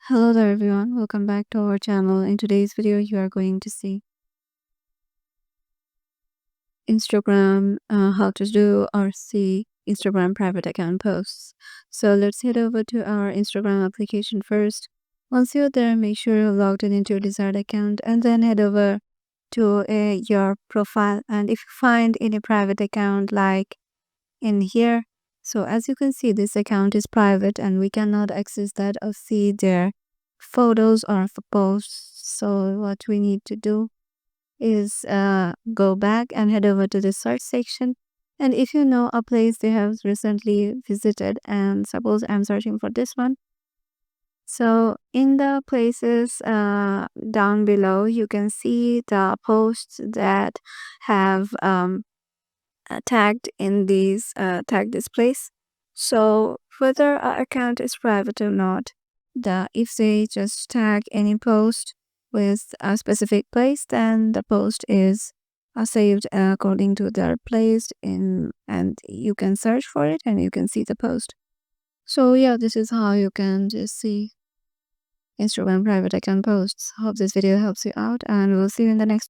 Hello there everyone, welcome back to our channel. In today's video, you are going to see Instagram, how to do or see Instagram private account posts. So let's head over to our Instagram application first. Once you're there, make sure you're logged in into your desired account and then head over to your profile. And if you find any private account like in here, so as you can see, this account is private and we cannot access that or see their photos or posts. So what we need to do is go back and head over to the search section. And if you know a place they have recently visited, and suppose I'm searching for this one, so in the places down below you can see the posts that have tagged in these tag this place. So whether our account is private or not, if they just tag any post with a specific place, then the post is saved according to their place in, and you can search for it and you can see the post. So yeah, this is how you can just see Instagram private account posts. Hope this video helps you out, and we'll see you in the next